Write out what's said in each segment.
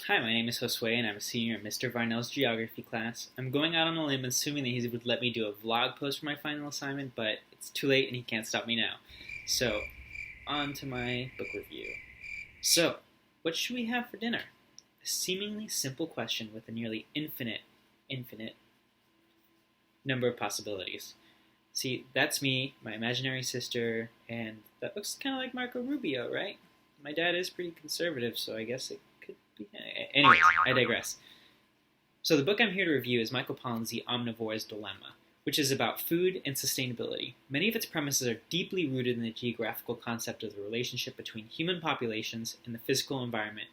Hi, my name is Josue, and I'm a senior in Mr. Varnell's geography class. I'm going out on a limb assuming that he would let me do a vlog post for my final assignment, but it's too late and he can't stop me now. So, on to my book review. So, what should we have for dinner? A seemingly simple question with a nearly infinite number of possibilities. See, that's me, my imaginary sister, and that looks kind of like Marco Rubio, right? My dad is pretty conservative, so I guess it could be. Anyway, I digress. So the book I'm here to review is Michael Pollan's The Omnivore's Dilemma, which is about food and sustainability. Many of its premises are deeply rooted in the geographical concept of the relationship between human populations and the physical environment,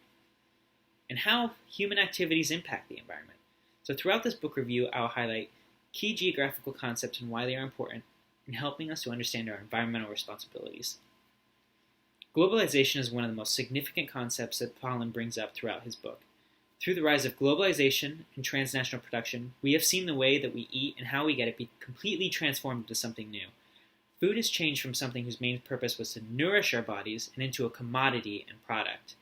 and how human activities impact the environment. So throughout this book review, I'll highlight key geographical concepts and why they are important in helping us to understand our environmental responsibilities. Globalization is one of the most significant concepts that Pollan brings up throughout his book. Through the rise of globalization and transnational production, we have seen the way that we eat and how we get it be completely transformed into something new. Food has changed from something whose main purpose was to nourish our bodies and into a commodity and product.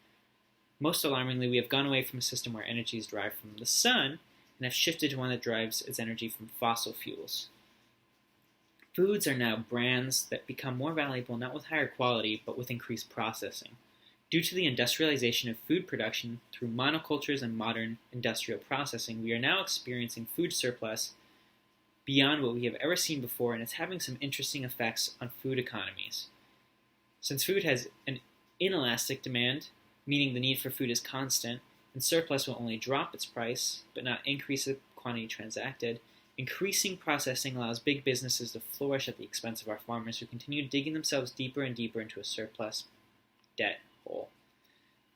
Most alarmingly, we have gone away from a system where energy is derived from the sun and have shifted to one that derives its energy from fossil fuels. Foods are now brands that become more valuable not with higher quality, but with increased processing. Due to the industrialization of food production through monocultures and modern industrial processing, we are now experiencing food surplus beyond what we have ever seen before, and it's having some interesting effects on food economies. Since food has an inelastic demand, meaning the need for food is constant, and surplus will only drop its price, but not increase the quantity transacted, increasing processing allows big businesses to flourish at the expense of our farmers who continue digging themselves deeper and deeper into a surplus debt hole.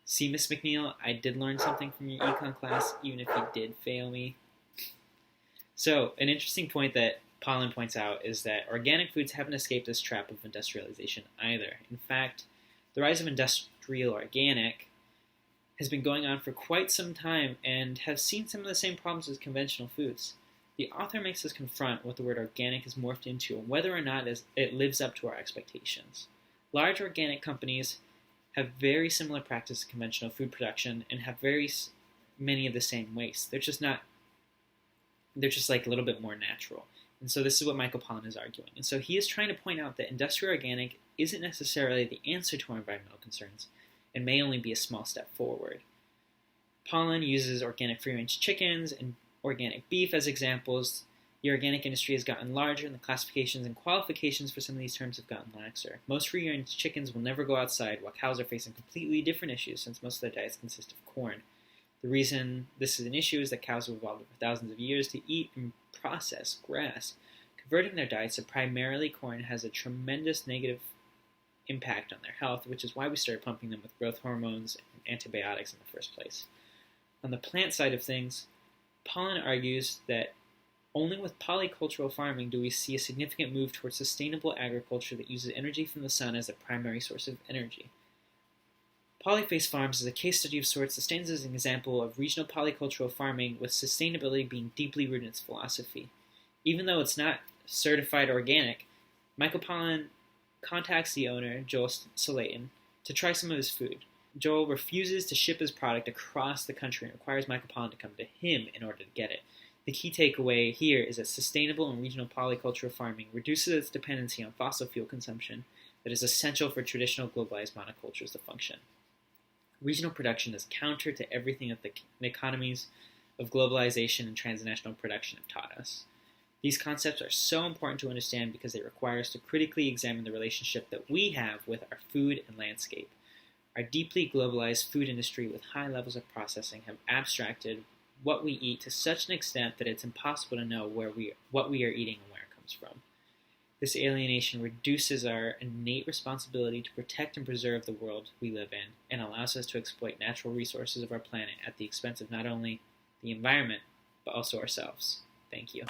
See, Miss McNeil, I did learn something from your econ class, even if you did fail me. So, an interesting point that Pollan points out is that organic foods haven't escaped this trap of industrialization either. In fact, the rise of industrial organic has been going on for quite some time and has seen some of the same problems as conventional foods. The author makes us confront what the word organic has morphed into and whether or not it lives up to our expectations. Large organic companies have very similar practices to conventional food production and have very many of the same wastes. They're just like a little bit more natural. And so this is what Michael Pollan is arguing. And so he is trying to point out that industrial organic isn't necessarily the answer to our environmental concerns and may only be a small step forward. Pollan uses organic free-range chickens and organic beef as examples. The organic industry has gotten larger, and the classifications and qualifications for some of these terms have gotten laxer. Most free-range chickens will never go outside, while cows are facing completely different issues since most of their diets consist of corn. The reason this is an issue is that cows have evolved over thousands of years to eat and process grass. Converting their diets to primarily corn has a tremendous negative impact on their health, which is why we started pumping them with growth hormones and antibiotics in the first place. On the plant side of things, Pollan argues that only with polycultural farming do we see a significant move towards sustainable agriculture that uses energy from the sun as a primary source of energy. Polyface Farms is a case study of sorts that stands as an example of regional polycultural farming with sustainability being deeply rooted in its philosophy. Even though it's not certified organic, Michael Pollan contacts the owner, Joel Salatin, to try some of his food. Joel refuses to ship his product across the country and requires Michael Pollan to come to him in order to get it. The key takeaway here is that sustainable and regional polycultural farming reduces its dependency on fossil fuel consumption that is essential for traditional globalized monocultures to function. Regional production is counter to everything that the economies of globalization and transnational production have taught us. These concepts are so important to understand because they require us to critically examine the relationship that we have with our food and landscape. Our deeply globalized food industry with high levels of processing have abstracted what we eat to such an extent that it's impossible to know what we are eating and where it comes from. This alienation reduces our innate responsibility to protect and preserve the world we live in and allows us to exploit natural resources of our planet at the expense of not only the environment, but also ourselves. Thank you.